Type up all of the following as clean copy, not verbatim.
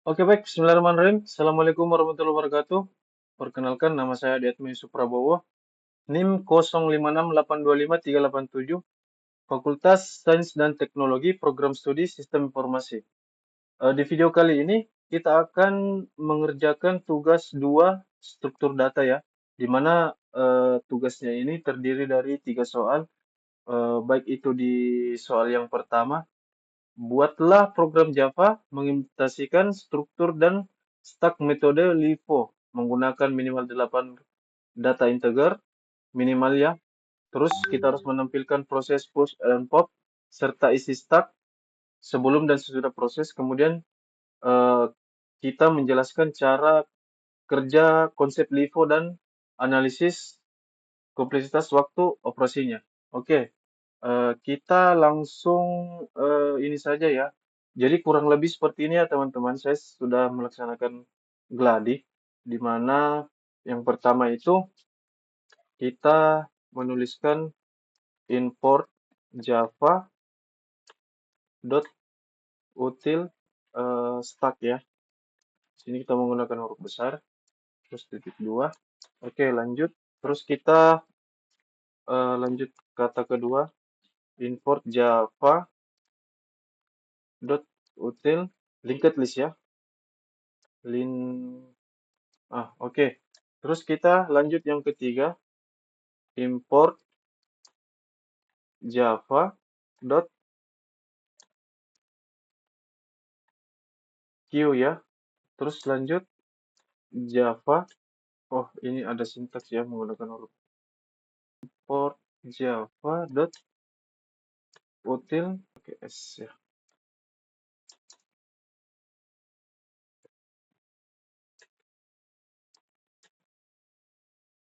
Oke baik, Bismillahirrahmanirrahim. Assalamualaikum warahmatullahi wabarakatuh. Perkenalkan, nama saya Adiatmi Suprabowo, NIM 0568253877, Fakultas Sains dan Teknologi, Program Studi Sistem Informasi. Di video kali ini, kita akan mengerjakan tugas 2 struktur data ya, di mana tugasnya ini terdiri dari 3 soal, baik itu di soal yang pertama, buatlah program Java mengimplementasikan struktur dan stack metode LIFO menggunakan minimal 8 data integer minimal ya. Terus kita harus menampilkan proses push dan pop serta isi stack sebelum dan sesudah proses. Kemudian eh, kita menjelaskan cara kerja konsep LIFO dan analisis kompleksitas waktu operasinya. Oke, kita langsung ini saja ya. Jadi kurang lebih seperti ini ya teman-teman. Saya sudah melaksanakan gladi, di mana yang pertama itu kita menuliskan import java dot util stack ya. Sini kita menggunakan huruf besar, terus titik dua. Oke, lanjut. Terus kita lanjut kata kedua, import java dot util linked list ya. Oke. Terus kita lanjut yang ketiga, import java dot queue ya. Terus lanjut java. Oh, ini ada sintaks ya menggunakan huruf. Import java dot util pakai s ya.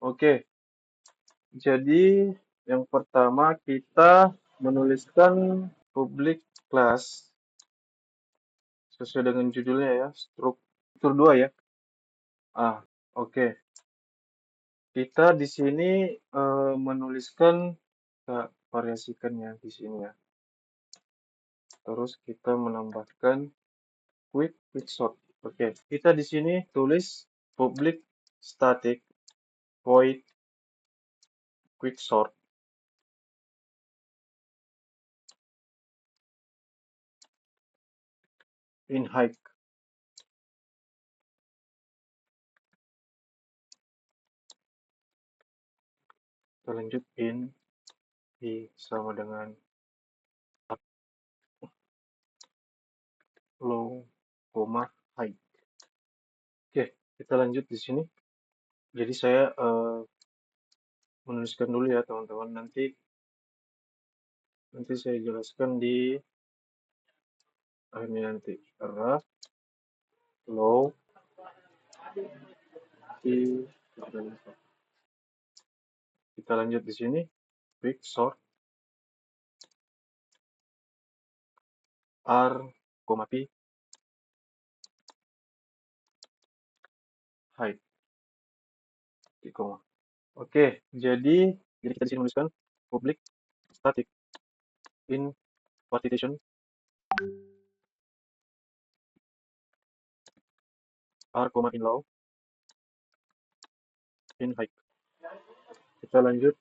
Oke. Jadi yang pertama kita menuliskan public class sesuai dengan judulnya ya, struktur 2 ya. Oke. Kita di sini menuliskan, kita variasikan ya di sini ya. Terus kita menambahkan quicksort. Oke, kita di sini tulis public static void quicksort. In height. Kita lanjut in sama dengan low, height. Oke, kita lanjut di sini. Jadi saya menuliskan dulu ya teman-teman. Nanti saya jelaskan di ini nanti. Rough, low, kita lanjut di sini. Quicksort R, P, height. Oke, jadi kita di sini menuliskan public static in partition R, in low in height. Kita lanjut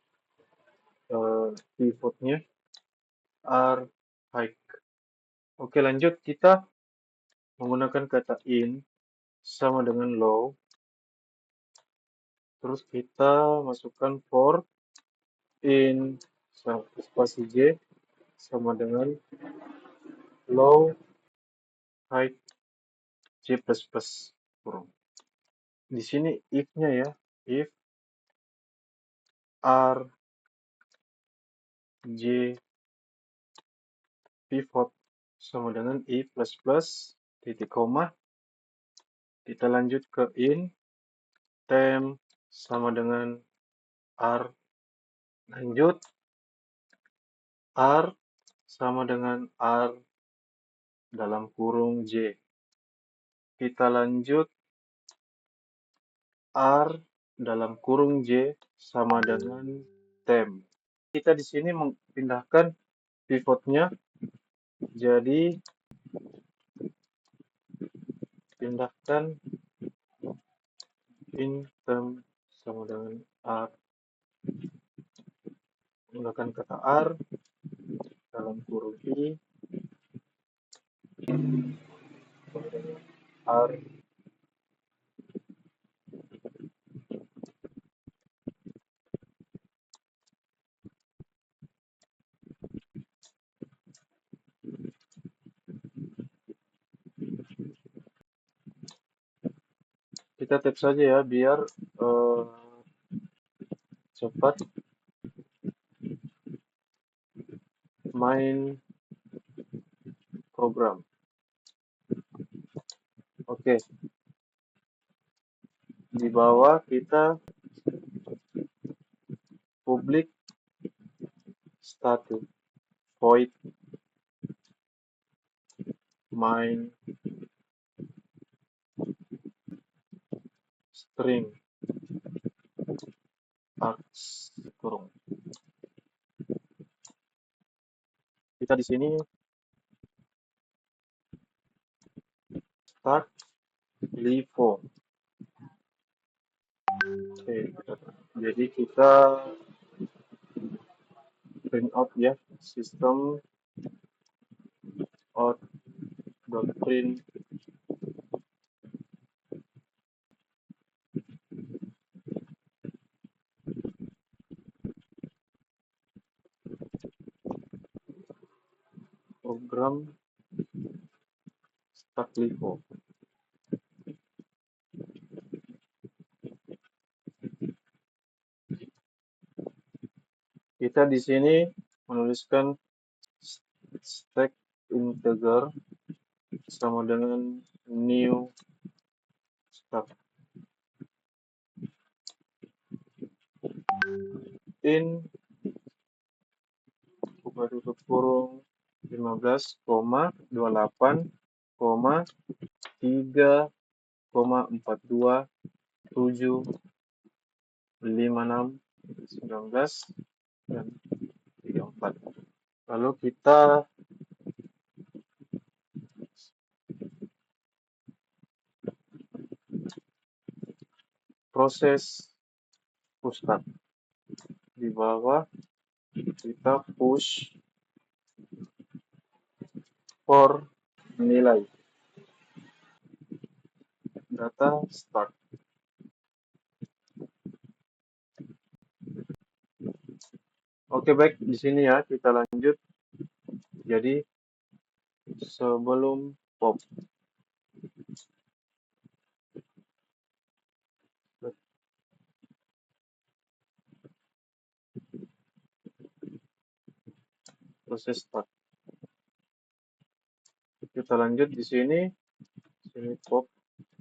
pivotnya R height. Oke, lanjut kita menggunakan kata in sama dengan low. Terus kita masukkan for in spasi J sama dengan low height J kurung. Di sini if-nya ya, if R J pivot sama dengan i titik koma. Kita lanjut ke in temp sama dengan R. Lanjut R sama dengan R dalam kurung J. Kita lanjut R dalam kurung J sama dengan temp. Kita di sini memindahkan pivotnya, jadi pindahkan in term sama dengan R, menggunakan kata R dalam kurung I sama dengan R. Kita tap saja ya biar cepat main program. Oke, di bawah kita public static void main string args kurung. Kita di sini start LIFO. Oke, jadi kita print out ya system out dot print program start LIFO. Kita di sini menuliskan stack integer sama dengan new stack in buka tutup kurung 15,28, 3,42, 7, 56, 19, dan 34. Lalu kita proses push start. Di bawah kita push for nilai data start. Oke, baik, di sini ya kita lanjut. Jadi sebelum pop proses start. Kita lanjut di sini pop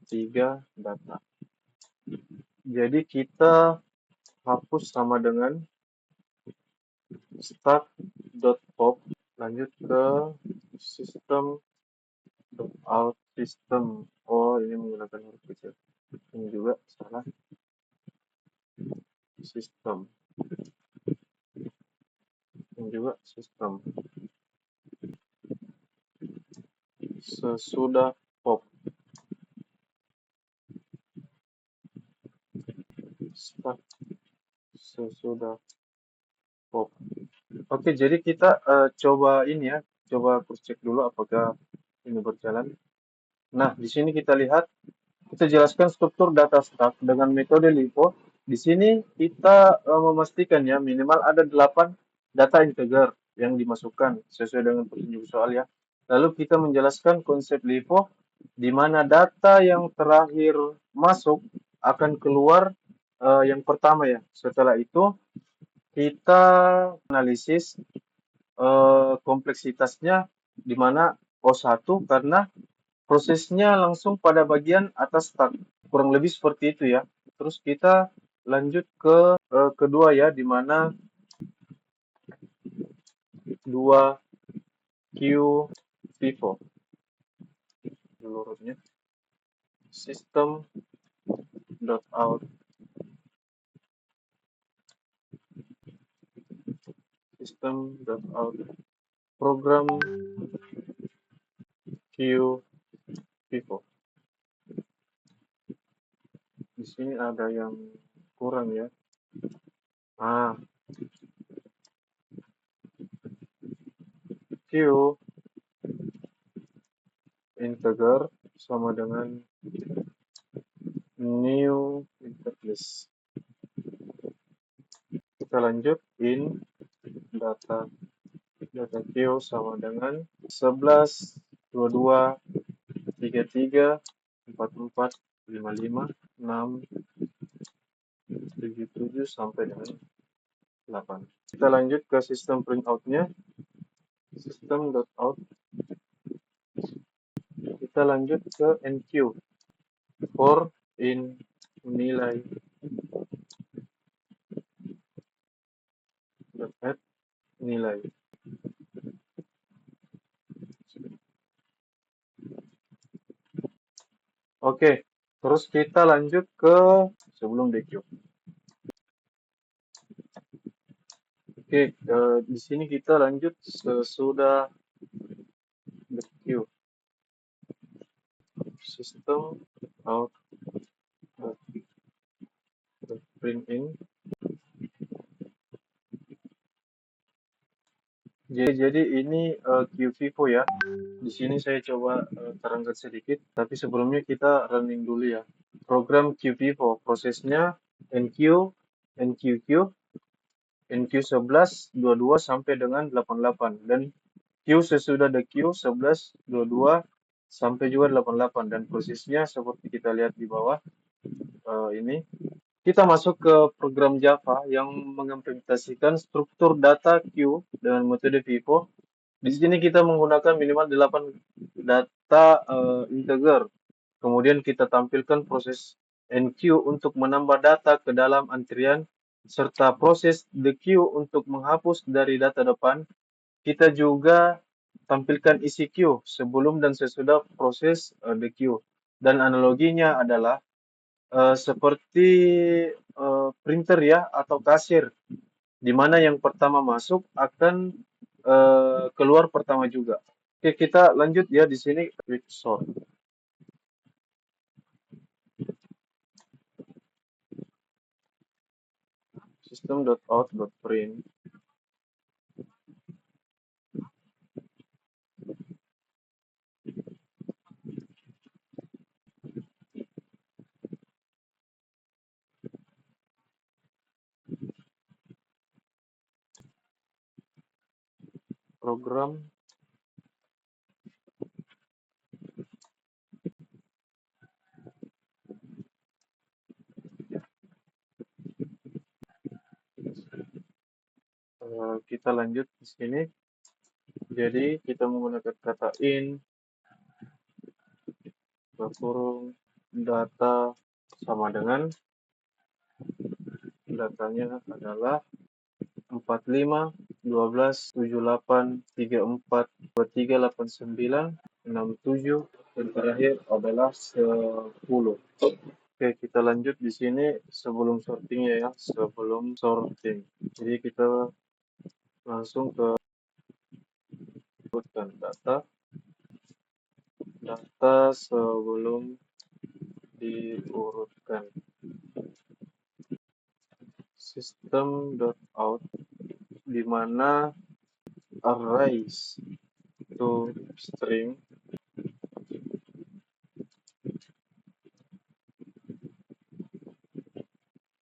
3 data. Jadi kita hapus sama dengan start.pop, lanjut ke system.out system. Oh, ini menggunakan huruf kecil. Ini juga salah. System. Ini juga system. Sesudah pop. Start. Sesudah pop. Oke, jadi kita coba ini ya. Coba cross check dulu apakah ini berjalan. Nah, di sini kita lihat, kita jelaskan struktur data struct dengan metode LIFO. Di sini kita memastikan ya minimal ada 8 data integer yang dimasukkan sesuai dengan petunjuk soal ya. Lalu kita menjelaskan konsep LIFO di mana data yang terakhir masuk akan keluar yang pertama ya. Setelah itu kita analisis kompleksitasnya di mana O1 karena prosesnya langsung pada bagian atas start. Kurang lebih seperti itu ya. Terus kita lanjut ke kedua ya, di mana 2 Q Vivo. Seluruhnya system.out system.out program Q Vivo. sini ada yang kurang ya. Ah, Q integer sama dengan new interface. Kita lanjut in data Q sama dengan 11, 22, 33, 44, 55, 6, 77 sampai dengan 8. Kita lanjut ke sistem printout-nya. System.out. Kita lanjut ke NQ. For in nilai add nilai. Oke, terus kita lanjut ke sebelum DQ. Oke, di sini kita lanjut sesudah DQ. System out print in. Jadi ini QVivo ya. Di sini saya coba terangkan sedikit, tapi sebelumnya kita running dulu ya. Program QVivo, prosesnya NQ, NQQ, NQ11, 22 sampai dengan 88 dan Q sesudah the Q 11, 22 sampai juga 88 dan prosesnya seperti kita lihat di bawah ini. Kita masuk ke program Java yang mengimplementasikan struktur data Q dengan metode Vivo. Di sini kita menggunakan minimal 8 data integer. Kemudian kita tampilkan proses NQ untuk menambah data ke dalam antrian, serta proses DQ untuk menghapus dari data depan. Kita juga tampilkan isi Q sebelum dan sesudah proses DQ. Dan analoginya adalah seperti printer ya atau kasir, di mana yang pertama masuk akan keluar pertama juga. Oke, kita lanjut ya di sini quick sort. System.out.print program kita lanjut di sini. Jadi kita menggunakan kata in kurung data sama dengan datanya adalah 45, 12, 78, 34, 23, 89, 67, dan terakhir adalah 10. Oke, kita lanjut di sini sebelum sortingnya ya, sebelum sorting. Jadi kita langsung ke data sebelum diurutkan. System.out di mana arrays to string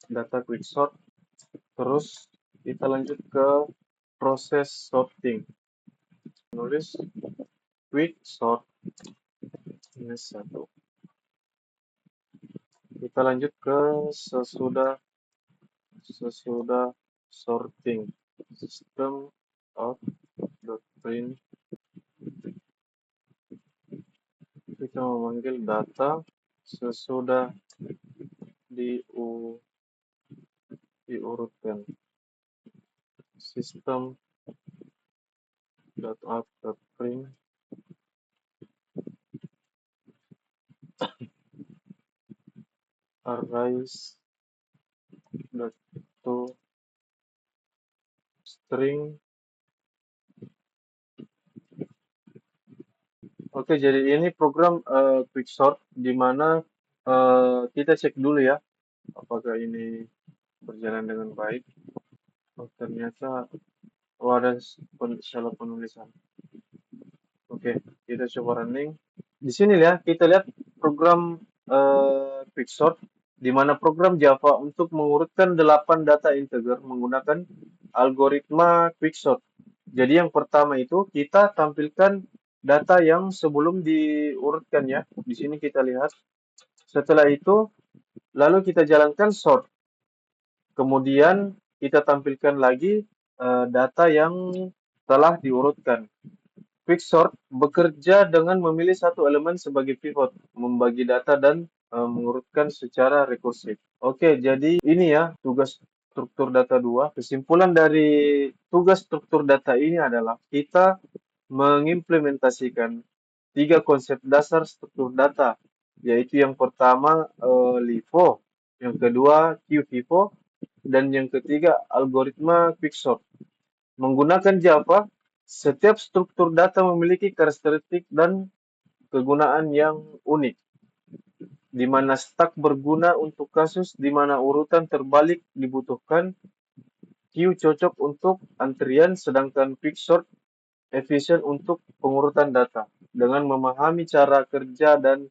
data quicksort. Terus kita lanjut ke proses sorting. Nulis quicksort ini 1. Kita lanjut ke sesudah sorting. System out.print kita memanggil data sesudah diurutkan. System.out.print arrays to string. Oke, jadi ini program quicksort di mana kita cek dulu ya Apakah ini berjalan dengan baik? Oh, ternyata ada salah penulisan. Oke, kita coba running. Di sini ya, kita lihat program Quicksort, di mana program Java untuk mengurutkan 8 data integer menggunakan algoritma Quicksort. Jadi yang pertama itu kita tampilkan data yang sebelum diurutkan ya. Di sini kita lihat. Setelah itu, lalu kita jalankan sort. Kemudian kita tampilkan lagi data yang telah diurutkan. Quicksort bekerja dengan memilih satu elemen sebagai pivot, membagi data dan mengurutkan secara rekursif. Oke, jadi ini ya tugas struktur data 2. Kesimpulan dari tugas struktur data ini adalah kita mengimplementasikan 3 konsep dasar struktur data, yaitu yang pertama LIFO, yang kedua QFIFO, dan yang ketiga algoritma Quicksort. Menggunakan Java, setiap struktur data memiliki karakteristik dan kegunaan yang unik, di mana stack berguna untuk kasus di mana urutan terbalik dibutuhkan, queue cocok untuk antrian, sedangkan quicksort efisien untuk pengurutan data. Dengan memahami cara kerja dan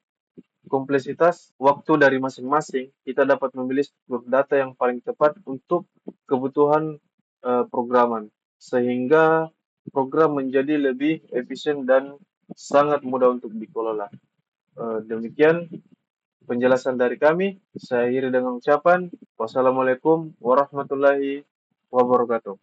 kompleksitas waktu dari masing-masing, kita dapat memilih struktur data yang paling tepat untuk kebutuhan programan, sehingga program menjadi lebih efisien dan sangat mudah untuk dikelola. Demikian penjelasan dari kami. Saya akhiri dengan ucapan wassalamualaikum warahmatullahi wabarakatuh.